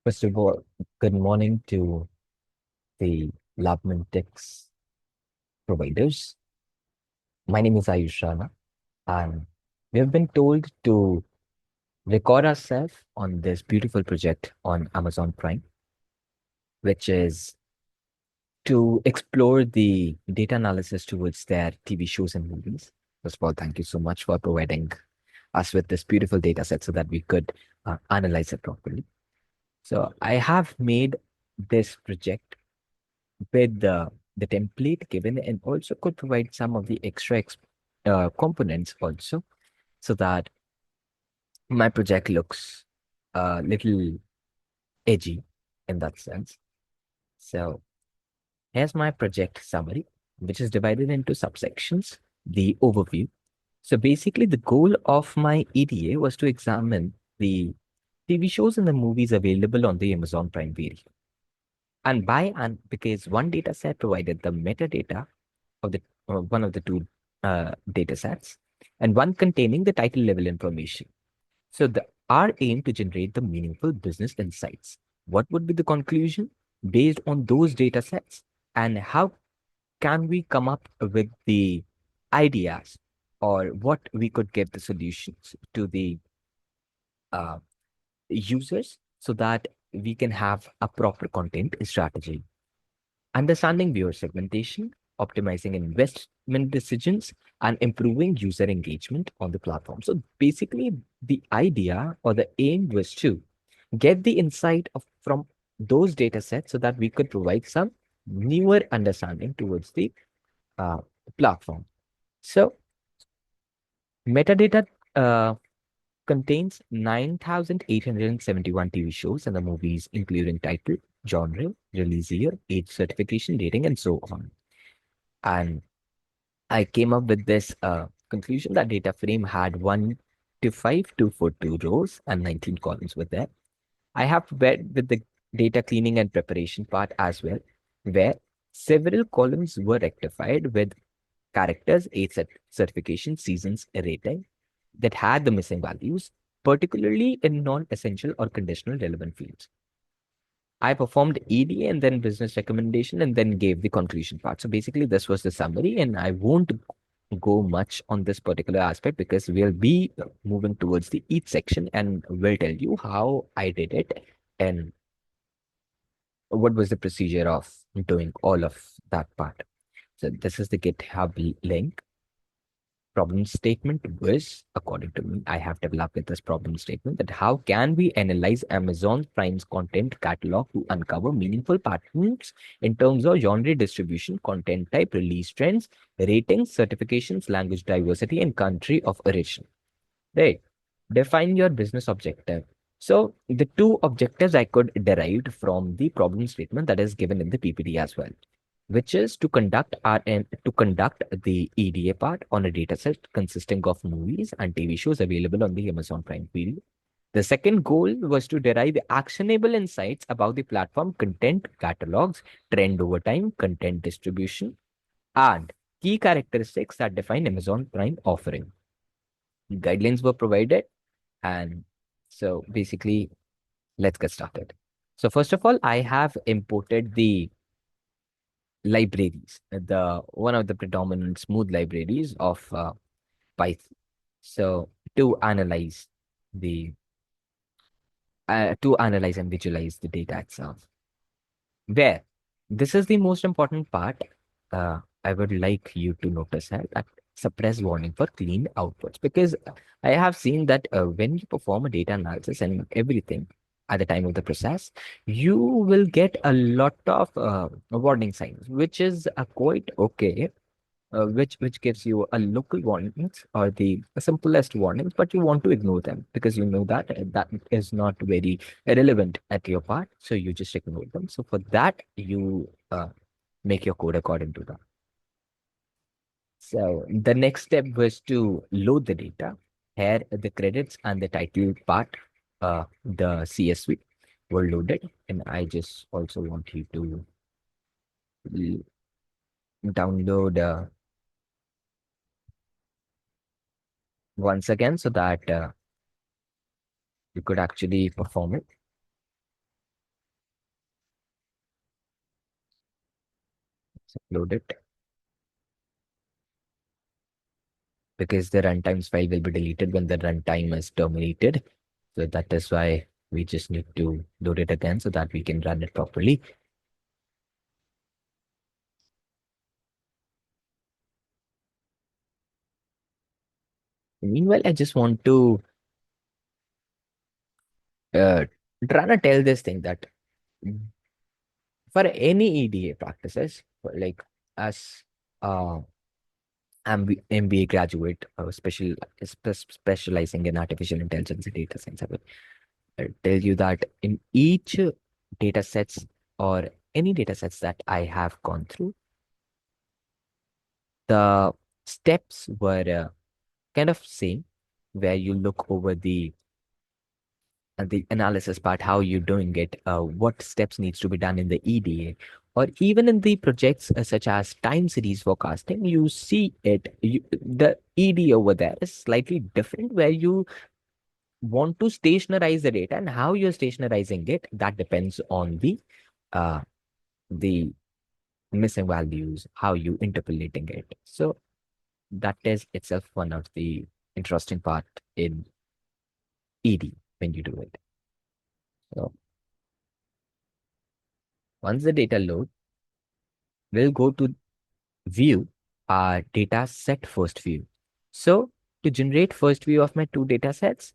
First of all, good morning to the Labmentix providers. My name is Ayush Rana, and we have been told to record ourselves on this beautiful project on Amazon Prime, which is to explore the data analysis towards their TV shows and movies. First of all, thank you so much for providing us with this beautiful data set so that we could analyze it properly. So I have made this project with the template given and also could provide some of the components also so that my project looks a little edgy in that sense. So here's my project summary, which is divided into subsections, the overview. So basically the goal of my EDA was to examine the TV shows and the movies available on the Amazon Prime Video. And because one data set provided the metadata of the one of the two data sets, and one containing the title level information. So our aim to generate the meaningful business insights. What would be the conclusion based on those data sets, and how can we come up with the ideas or what we could give the solutions to the uh, users so that we can have a proper content strategy. Understanding viewer segmentation, optimizing investment decisions, and improving user engagement on the platform. So basically, the idea or the aim was to get the insight from those data sets so that we could provide some newer understanding towards the uh, platform. So metadata uh, contains 9,871 TV shows and the movies, including title, genre, release year, age certification, rating, and so on. And I came up with this conclusion that data frame had 1 to 5 to 42 rows and 19 columns with that. I have read with the data cleaning and preparation part as well, where several columns were rectified with characters, age certification, seasons, rating that had the missing values, particularly in non-essential or conditional relevant fields. I performed EDA and then business recommendation and then gave the conclusion part. So basically, this was the summary, and I won't go much on this particular aspect because we'll be moving towards the each section and we'll tell you how I did it and what was the procedure of doing all of that part. So this is the GitHub link. Problem statement was, according to me, I have developed with this problem statement that how can we analyze Amazon Prime's content catalog to uncover meaningful patterns in terms of genre distribution, content type, release trends, ratings, certifications, language diversity, and country of origin. Right. Define your business objective. So the two objectives I could derive from the problem statement that is given in the PPT as well, which is to conduct the EDA part on a dataset consisting of movies and TV shows available on the Amazon Prime Video. The second goal was to derive actionable insights about the platform content catalogs, trend over time, content distribution, and key characteristics that define Amazon Prime offering. Guidelines were provided, and so basically, let's get started. So first of all, I have imported the libraries, the one of the predominant smooth libraries of Python. So the to analyze and visualize the data itself. Where this is the most important part, I would like you to notice that suppress warning for clean outputs because I have seen that when you perform a data analysis and everything at the time of the process, you will get a lot of warning signs, which is quite okay, which gives you a local warnings or the simplest warnings, but you want to ignore them because you know that that is not very relevant at your part, so you just ignore them. So for that, you make your code according to that. So the next step was to load the data. Here, the credits and the title part, the CSV were loaded, and I just also want you to download once again so that you could actually perform it. Load it because the runtimes file will be deleted when the runtime is terminated. So that is why we just need to load it again so that we can run it properly. Meanwhile, I just want to uh, try to tell this thing that for any EDA practices, like as uh, MBA graduate, specializing in artificial intelligence and data science, I will tell you that in each data sets or any data sets that I have gone through, the steps were kind of same, where you look over the analysis part, how you're doing it, what steps needs to be done in the EDA, or even in the projects such as time series forecasting, you see the EDA over there is slightly different, where you want to stationarize the data, and how you're stationarizing it, that depends on uh, the missing values, how you interpolating it. So that is itself one of the interesting part in ED when you do it. So once the data load, we'll go to view our data set first view. So to generate first view of my two data sets,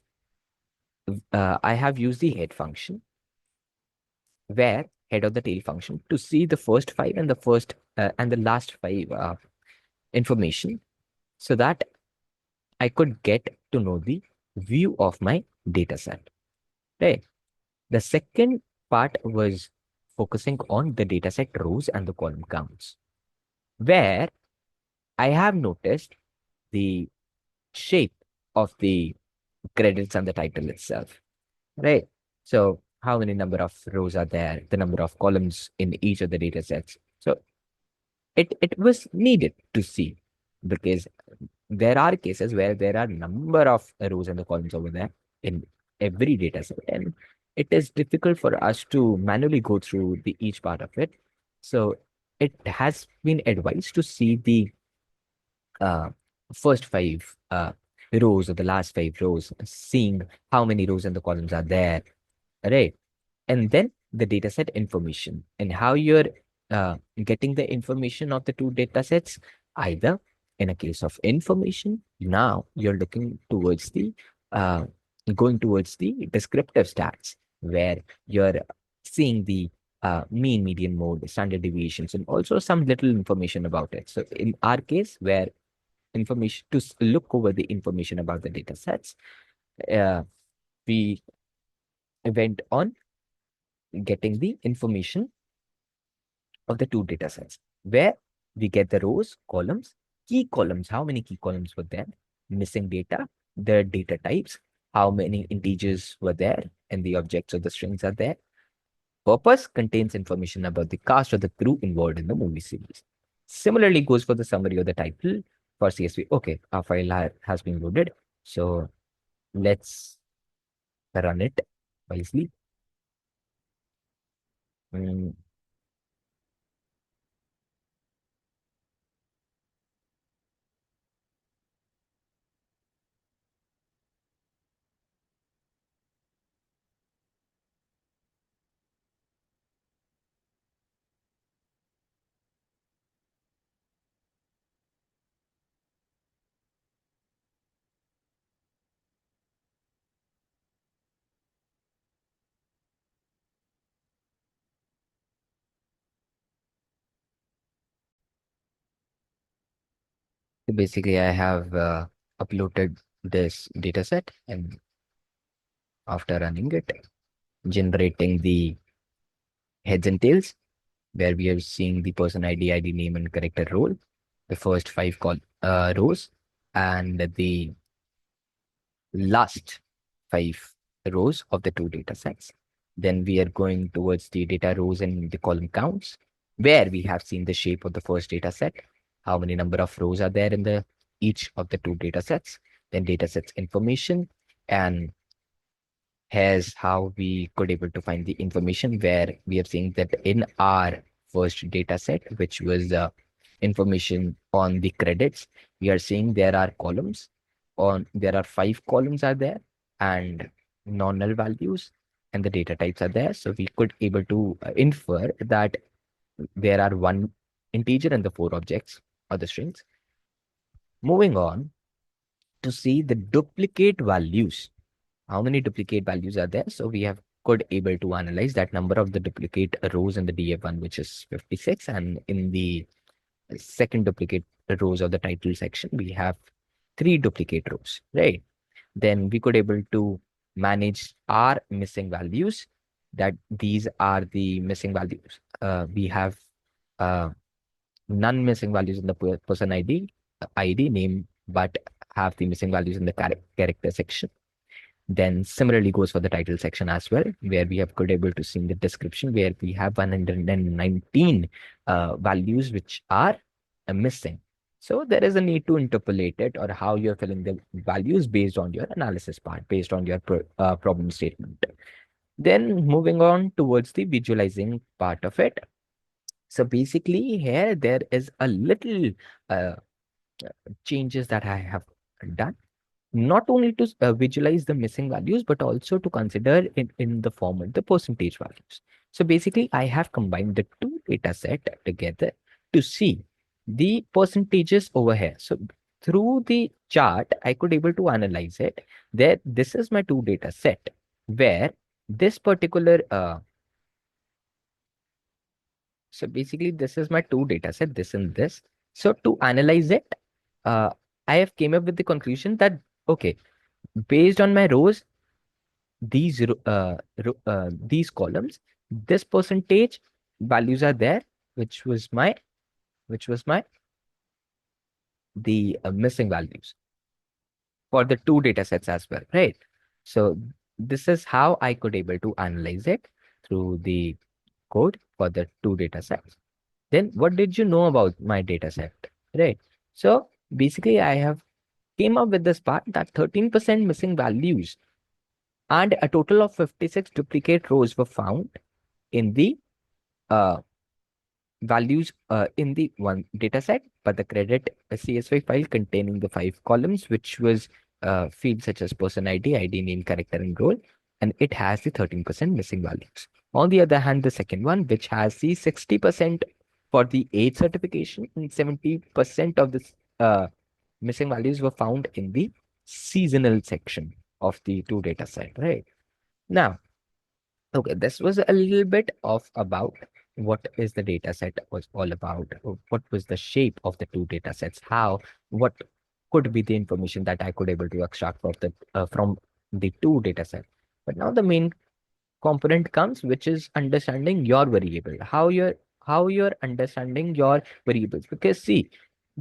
I have used the head function, where head of the tail function, to see the first five and the last five information, so that I could get to know the view of my data set. Right. The second part was focusing on the dataset rows and the column counts, where I have noticed the shape of the credits and the title itself, right? So how many number of rows are there, the number of columns in each of the data sets. So it was needed to see, because there are cases where there are number of rows and the columns over there in every data set, and it is difficult for us to manually go through the each part of it. So it has been advised to see the uh, first five rows or the last five rows, seeing how many rows and the columns are there, right? And then the dataset information, and how you're getting the information of the two datasets. Either in a case of information, now you're looking towards the uh, going towards the descriptive stats, where you're seeing the mean, median, mode, standard deviations, and also some little information about it. So in our case, where information to look over the information about the datasets, uh, we went on getting the information of the two data sets, where we get the rows, columns, key columns, how many key columns were there, missing data, the data types, how many integers were there, and the objects or the strings are there. Purpose contains information about the cast or the crew involved in the movie series. Similarly goes for the summary or the title for CSV. Okay, our file has been loaded. So let's run it wisely. Mm, So basically, I have uploaded this dataset, and after running it, generating the heads and tails, where we are seeing the person ID, name, and character role, the first five rows, and the last five rows of the two data sets. Then we are going towards the data rows and the column counts, where we have seen the shape of the first data set, how many number of rows are there in the each of the two data sets, then data sets information, and here's how we could able to find the information, where we are seeing that in our first data set, which was information on the credits. We are seeing there are columns there are 5 columns are there, and non-null values, and the data types are there. So we could able to infer that there are one integer and the 4 objects or the strings. Moving on to see the duplicate values. How many duplicate values are there? So we have could able to analyze that number of the duplicate rows in the DF1, which is 56, and in the second duplicate rows of the title section, we have 3 duplicate rows, right? Then we could able to manage our missing values, that these are the missing values. We have uh, none missing values in the person ID name, but have the missing values in the character section. Then similarly goes for the title section as well, where we have could able to see the description where we have 119 values which are missing. So there is a need to interpolate it, or how you're filling the values based on your analysis part, based on your problem statement. Then moving on towards the visualizing part of it. So basically here there is a little uh, changes that I have done, not only to visualize the missing values, but also to consider in the format the percentage values. So basically, I have combined the two data set together to see the percentages over here. So through the chart, I could able to analyze it. There, this is my two data set where this particular so basically this is my two data set, this and this. So to analyze it, uh, I have came up with the conclusion that okay, based on my rows, these columns, this percentage values are there, which was my the missing values for the two data sets as well, right? So this is how I could able to analyze it through the code for the two data sets. Then what did you know about my data set, right? So basically I have came up with this part that 13% missing values and a total of 56 duplicate rows were found in the uh, values in the one data set, but the credit CSV file containing the 5 columns, which was fields such as person ID name, character, and role, and it has the 13% missing values. On the other hand, the second one, which has the 60% for the age certification and 70% of the uh, missing values were found in the seasonal section of the two data set, right? Now, okay, this was a little bit of about what is the data set was all about, what was the shape of the two data sets, what could be the information that I could able to extract from the two data set. But now the main component comes, which is understanding your variable, how you're understanding your variables. Because see,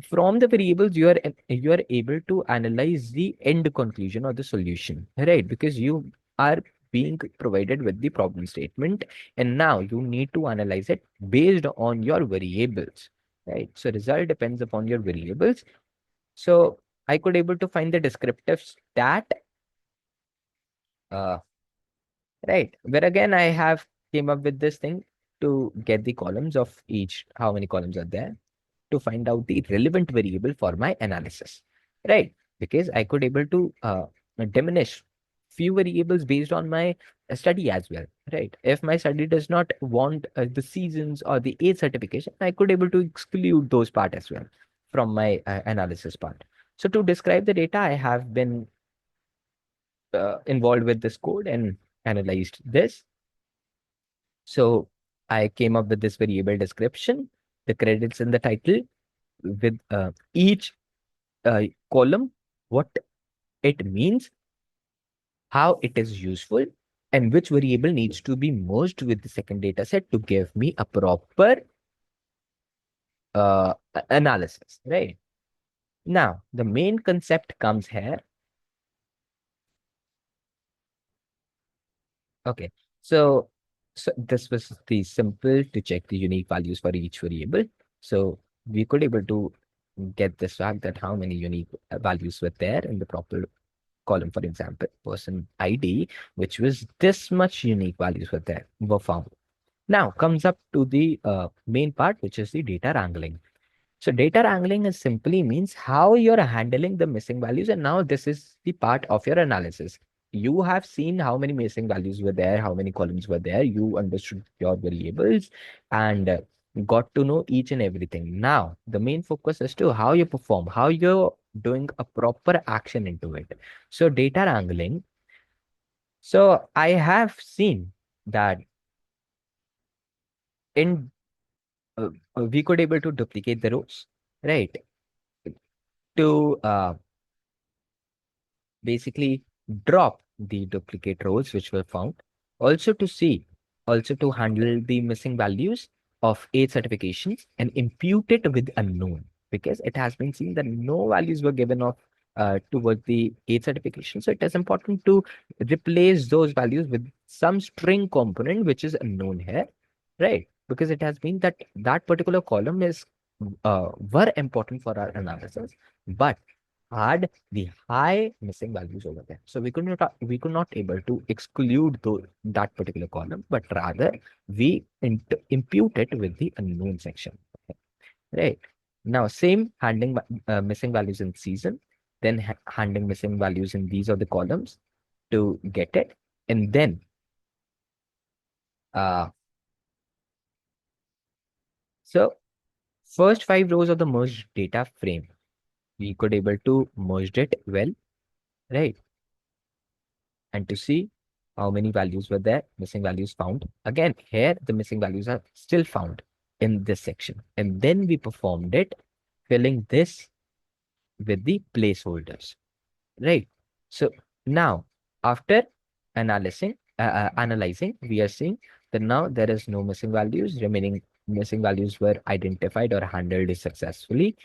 from the variables you are able to analyze the end conclusion or the solution, right? Because you are being provided with the problem statement, and now you need to analyze it based on your variables, right? So result depends upon your variables. So I could able to find the descriptive stat, uh, right, where again I have came up with this thing to get the columns of each, how many columns are there, to find out the relevant variable for my analysis, right? Because I could able to diminish few variables based on my study as well, right? If my study does not want the seasons or the age certification, I could able to exclude those part as well from my analysis part. So to describe the data, I have been involved with this code and analyzed this. So I came up with this variable description, the credits in the title, with each column, what it means, how it is useful, and which variable needs to be merged with the second data set to give me a proper analysis, right? Now, the main concept comes here. Okay, so this was the simple to check the unique values for each variable. So we could able to get this fact that how many unique values were there in the proper column. For example, person ID, which was this much unique values were found. Now comes up to the main part, which is the data wrangling. So data wrangling is simply means how you're handling the missing values. And now this is the part of your analysis. You have seen how many missing values were there, how many columns were there. You understood your variables and got to know each and everything. Now, the main focus is to how you perform, how you're doing a proper action into it. So data wrangling. So I have seen that in we could able to duplicate the rows, right? To basically drop the duplicate rows which were found. Also to see, also to handle the missing values of age certifications and impute it with unknown, because it has been seen that no values were given of towards the age certification. So it is important to replace those values with some string component which is unknown here, right? Because it has been that that particular column is were important for our analysis, but had the high missing values over there. So we could not able to exclude that particular column, but rather we impute it with the unknown section. Right. Now, same handling missing values in season, then handling missing values in these are the columns to get it. And then uh so first 5 rows of the merged data frame, we could able to merge it well, right? And to see how many values were there, missing values found. Again, here the missing values are still found in this section. And then we performed it, filling this with the placeholders, right? So now, after analyzing, we are seeing that now there is no missing values. Remaining missing values were identified or handled successfully.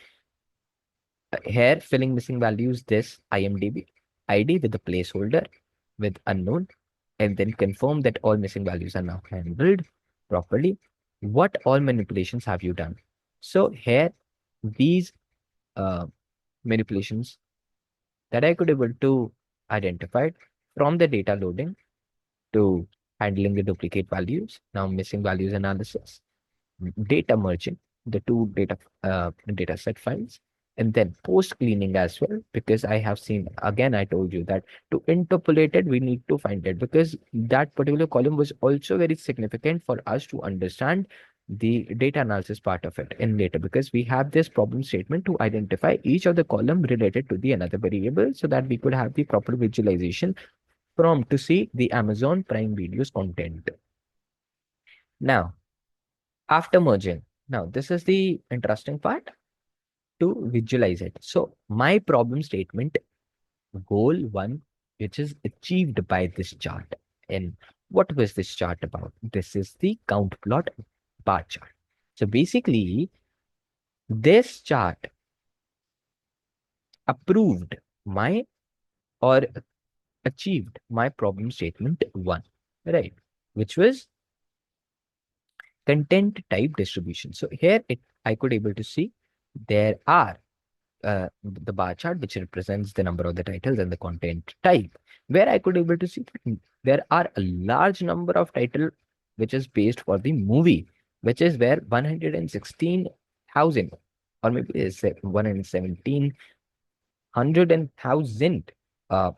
Here, filling missing values, this IMDb ID with the placeholder with unknown, and then confirm that all missing values are now handled properly. What all manipulations have you done? So here, these uh, manipulations that I could able to identify from the data loading to handling the duplicate values, now missing values analysis, data merging, the two data set files, and then post cleaning as well. Because I have seen again, I told you that to interpolate it, we need to find it because that particular column was also very significant for us to understand the data analysis part of it in later, because we have this problem statement to identify each of the column related to the another variable so that we could have the proper visualization from to see the Amazon Prime Videos content. Now, after merging, now this is the interesting part to visualize it. So my problem statement, goal one, which is achieved by this chart. And what was this chart about? This is the count plot bar chart. So basically, this chart approved my or achieved my problem statement one, right? Which was content type distribution. So here I could able to see there are the bar chart which represents the number of the titles and the content type, where I could able to see that there are a large number of title which is based for the movie, which is where 116,000 or maybe is 117 hundred and thousand uh,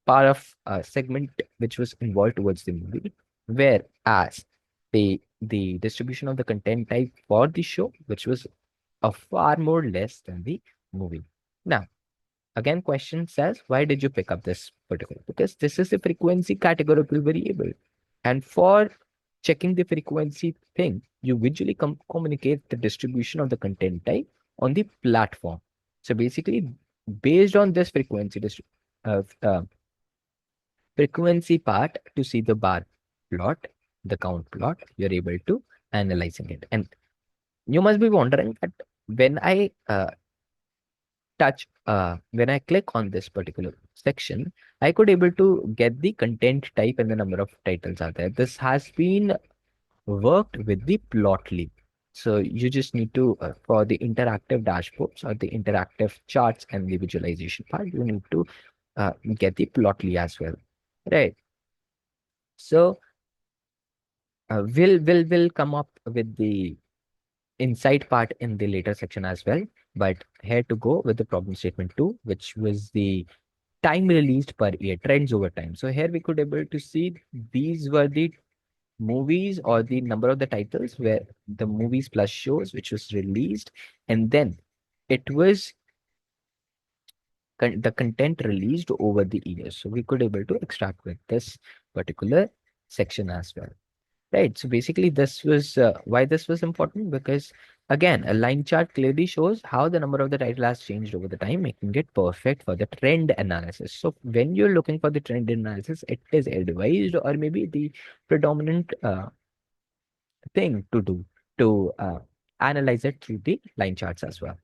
part of segment which was involved towards the movie, whereas the distribution of the content type for the show, which was a far more less than the movie. Now, again, question says, why did you pick up this particular? Because this is a frequency categorical variable. And for checking the frequency thing, you visually communicate the distribution of the content type on the platform. So basically, based on this uh, uh, frequency part to see the bar plot, the count plot, you're able to analyzing it. And you must be wondering that when I when I click on this particular section, I could able to get the content type and the number of titles are there. This has been worked with the Plotly. So you just need to, for the interactive dashboards or the interactive charts and the visualization part, you need to get the Plotly as well. Right. So We'll come up with the insight part in the later section as well. But here to go with the problem statement two, which was the time released per year, trends over time. So here we could able to see these were the movies or the number of the titles where the movies plus shows which was released, and then it was the content released over the years. So we could able to extract with this particular section as well. Right. So basically, this was why this was important because, again, a line chart clearly shows how the number of the title has changed over the time, making it perfect for the trend analysis. So when you're looking for the trend analysis, it is advised or maybe the predominant thing to do to analyze it through the line charts as well.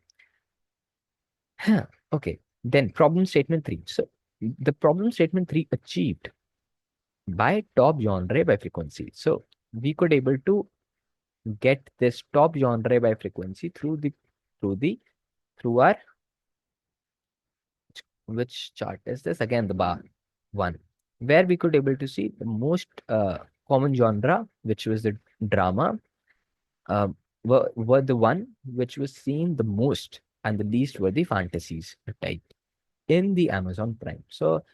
Huh. Okay. Then problem statement three. So the problem statement three achieved by top genre by frequency. So we could able to get this top genre by frequency through the through our which chart is this again, the bar one, where we could able to see the most common genre, which was the drama, uh, were the one which was seen the most, and the least were the fantasies type in the Amazon Prime. So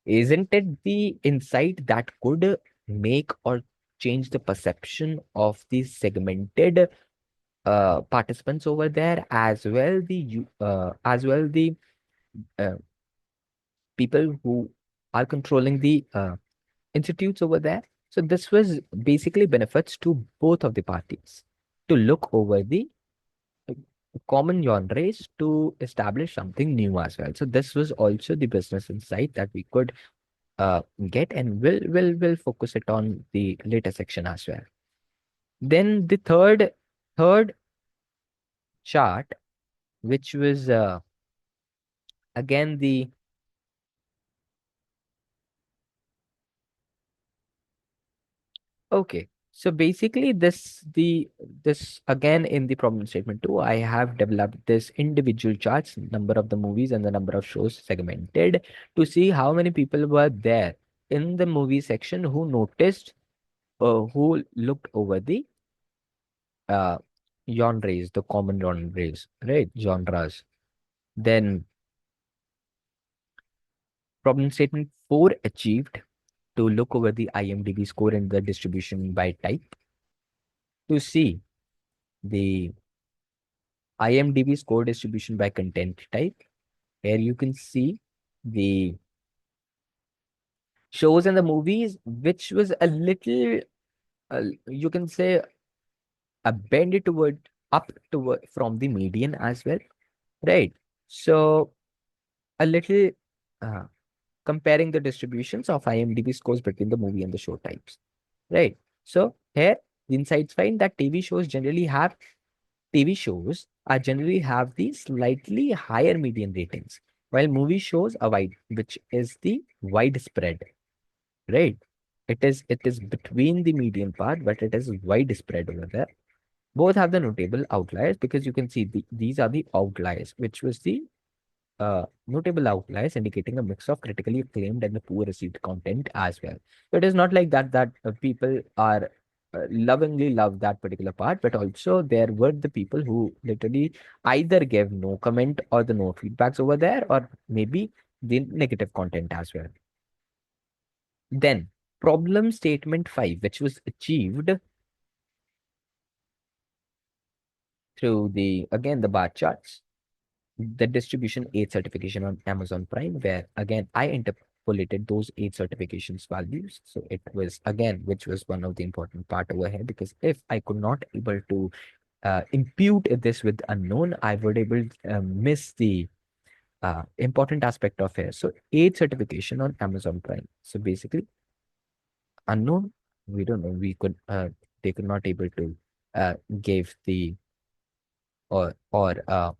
isn't it the insight that could make or change the perception of the segmented participants over there, as well the uh, people who are controlling the institutes over there. So this was basically benefits to both of the parties to look over the uh, common genres to establish something new as well. So this was also the business insight that we could get, and we'll focus it on the later section as well. Then the third chart, which was again the okay. So basically this again in the problem statement two, I have developed this individual charts, number of the movies and the number of shows segmented to see how many people were there in the movie section who noticed who looked over the uh genres, the common genres, right? Genres. Then problem statement four achieved to look over the IMDb score and the distribution by type to see the IMDb score distribution by content type. Here you can see the shows and the movies, which was a little, you can say, a bend toward up toward from the median as well, right? So a little uh, comparing the distributions of IMDb scores between the movie and the show types, right? So here the insights find that TV shows are generally have the slightly higher median ratings, while movie shows are wide, which is the widespread, right? It is between the median part, but it is widespread over there. Both have the notable outliers because you can see these are the outliers, which was the notable outliers indicating a mix of critically acclaimed and the poor received content as well. So it is not like that people are lovingly love that particular part, but also there were the people who literally either gave no comment or the no feedbacks over there, or maybe the negative content as well. Then problem statement five, which was achieved through the again the bar charts, the distribution aid certification on Amazon Prime, where again I interpolated those aid certifications values. So it was again, which was one of the important part over here, because if I could not able to impute this with unknown, I would able miss the important aspect of here. So aid certification on Amazon Prime. So basically unknown, we don't know. We could they could not able to give the or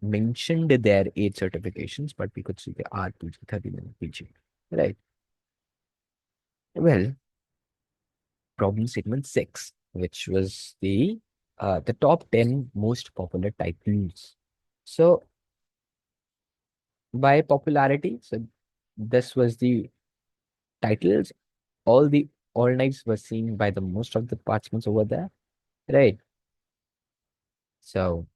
mentioned their age certifications, but we could see the R2G 30-minute PG. Right. Well, problem statement six, which was the top 10 most popular titles. So by popularity, so this was the titles, all the all nights were seen by the most of the participants over there, right? So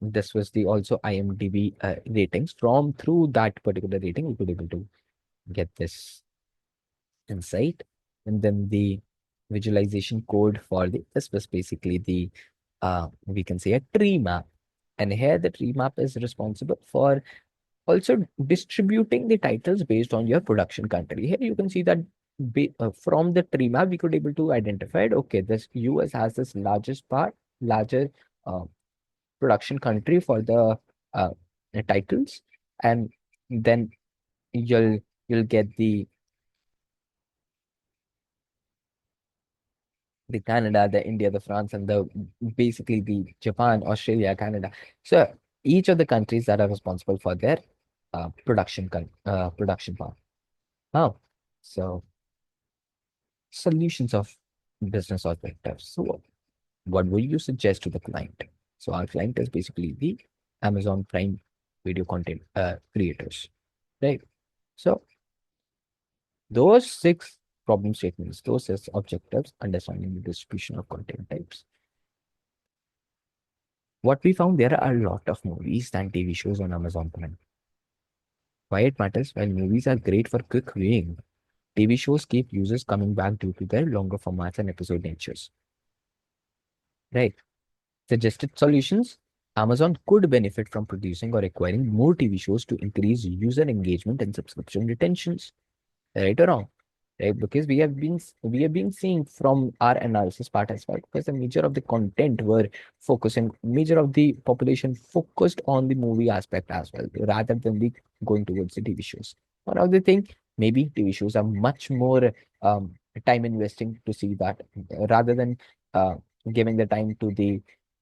this was the also IMDb ratings. From through that particular rating, we could able to get this insight. And then the visualization code for this was basically the we can say a tree map. And here the tree map is responsible for also distributing the titles based on your production country. Here you can see that from the tree map, we could able to identify, okay, this US has this largest part, larger uh, production country for uh, the titles, and then you'll you'll get the Canada, the India, the France, and the basically the Japan, Australia, Canada. So each of the countries that are responsible for their production part. Now, so solutions of business objectives. So what would you suggest to the client? So our client is basically the Amazon Prime video content creators, right? So those six problem statements, those six objectives, understanding the distribution of content types. What we found, there are a lot of movies and TV shows on Amazon Prime. Why it matters? While movies are great for quick viewing, TV shows keep users coming back due to their longer formats and episode natures. Right? Suggested solutions. Amazon could benefit from producing or acquiring more TV shows to increase user engagement and subscription retentions. Right or wrong? Right? Because we have been seeing from our analysis part as well, because the major of the content were focusing, major of the population focused on the movie aspect as well, rather than the going towards the TV shows. One of the thing, maybe TV shows are much more time investing to see that, rather than uh, giving the time to the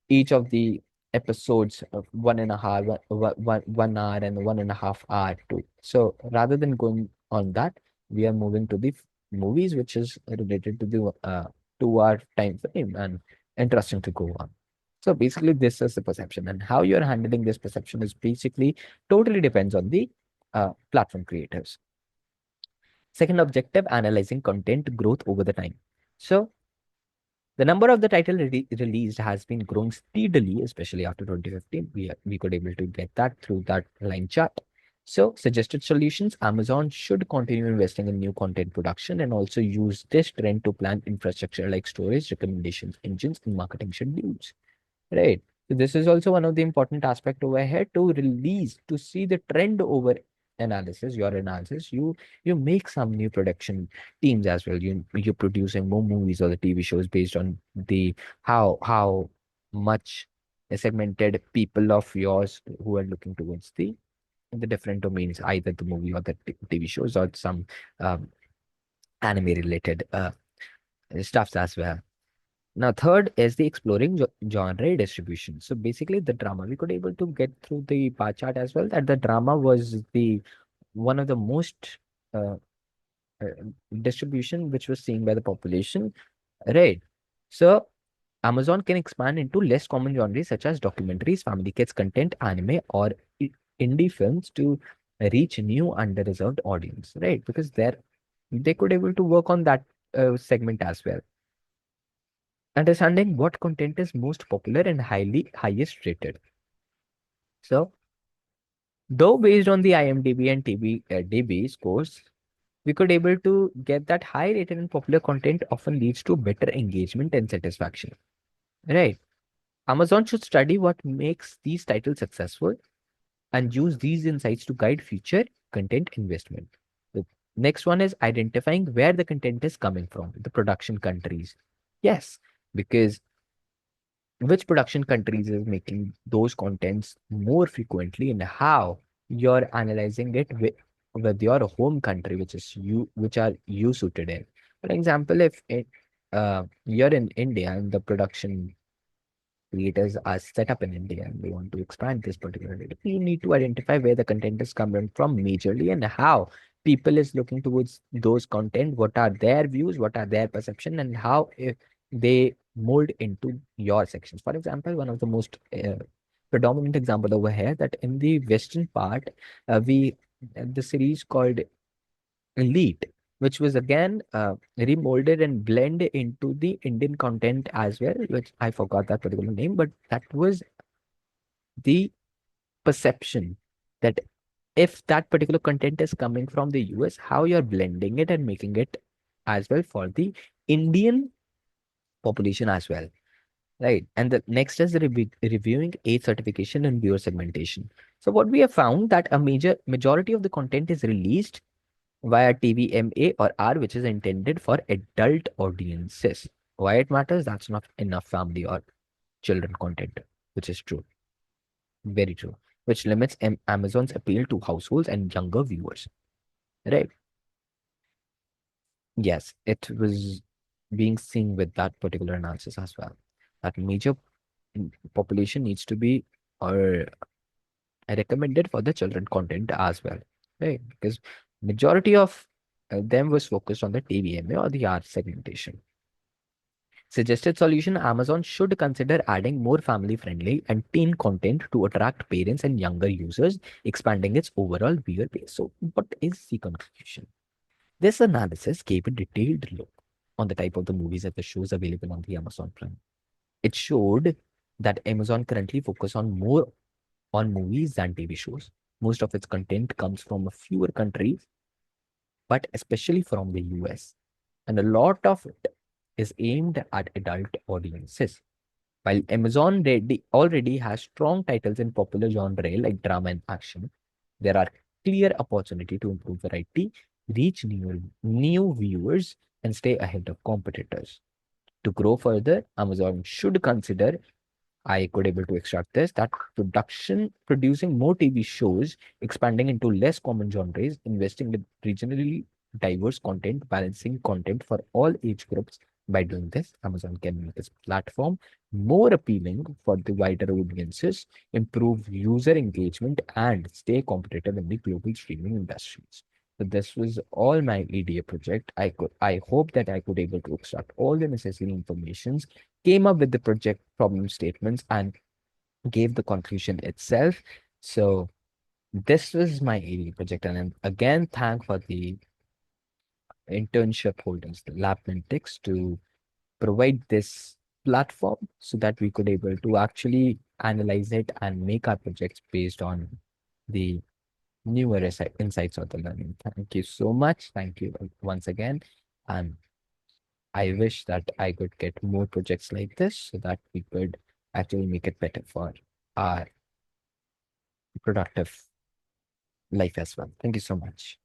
each of the episodes of 1.5 1 hour and 1.5 hour too. So rather than going on that, we are moving to the movies, which is related to the 2 hour time frame and interesting to go on. So basically, this is the perception, and how you're handling this perception is basically totally depends on the platform creators. Second objective, analyzing content growth over the time. So the number of the title released has been growing steadily, especially after 2015. We could able to get that through that line chart. So suggested solutions, Amazon should continue investing in new content production and also use this trend to plan infrastructure like storage, recommendations engines, and marketing schedules. Right. So this is also one of the important aspect over here to release, to see the trend over analysis, your analysis. You make some new production teams as well. You're producing more movies or the TV shows based on the how much segmented people of yours who are looking towards the different domains, either the movie or the TV shows or some um, anime related stuffs as well. Now, third is the exploring genre distribution. So basically, the drama, we could able to get through the bar chart as well, that the drama was the one of the most uh, uh, distribution which was seen by the population, right? So Amazon can expand into less common genres such as documentaries, family kids content, anime, or indie films to reach new underreserved audience, right? Because they could able to work on that segment as well. Understanding what content is most popular and highest rated. So, though based on the IMDb and DB scores, we could able to get that high rated and popular content often leads to better engagement and satisfaction. Right. Amazon should study what makes these titles successful and use these insights to guide future content investment. The next one is identifying where the content is coming from, the production countries. Yes, because which production countries is making those contents more frequently and how you're analyzing it with your home country, which is which are you suited in. For example, if you're in India and the production creators are set up in India and they want to expand this particular data, you need to identify where the content is coming from majorly and how people is looking towards those content, what are their views, what are their perception, and how if they mold into your sections. For example, one of the most predominant example over here, that in the western part, we the series called Elite, which was again remolded and blended into the Indian content as well, which I forgot that particular name, but that was the perception that if that particular content is coming from the US, how you're blending it and making it as well for the Indian population as well. Right. And the next is reviewing age certification and viewer segmentation. So what we have found that a majority of the content is released via TVMA or R, which is intended for adult audiences. Why it matters? That's not enough family or children content, which is true. Very true. Which limits Amazon's appeal to households and younger viewers. Right. Yes, it was being seen with that particular analysis as well. That major population needs to be or recommended for the children content as well, right? Because majority of them was focused on the TVMA or the R segmentation. Suggested solution: Amazon should consider adding more family friendly and teen content to attract parents and younger users, expanding its overall viewer base. So, what is the conclusion? This analysis gave a detailed look on the type of the movies and the shows available on the Amazon Prime. It showed that Amazon currently focus on more on movies than TV shows. Most of its content comes from a fewer countries, but especially from the US. And a lot of it is aimed at adult audiences. While Amazon already has strong titles in popular genre like drama and action, there are clear opportunity to improve variety, reach new viewers, and stay ahead of competitors. To grow further, Amazon should consider I could able to extract this that producing more TV shows, expanding into less common genres, investing in regionally diverse content, balancing content for all age groups. By doing this, Amazon can make its platform more appealing for the wider audiences, improve user engagement, and stay competitive in the global streaming industries. So this was all my EDA project. I hope that I could able to extract all the necessary informations, came up with the project problem statements, and gave the conclusion itself. So this was my AD project. And then again, thank for the internship holders, the Labmentix, to provide this platform so that we could able to actually analyze it and make our projects based on the newer insights of the learning. Thank you so much. Thank you once again. And I wish that I could get more projects like this so that we could actually make it better for our productive life as well. Thank you so much.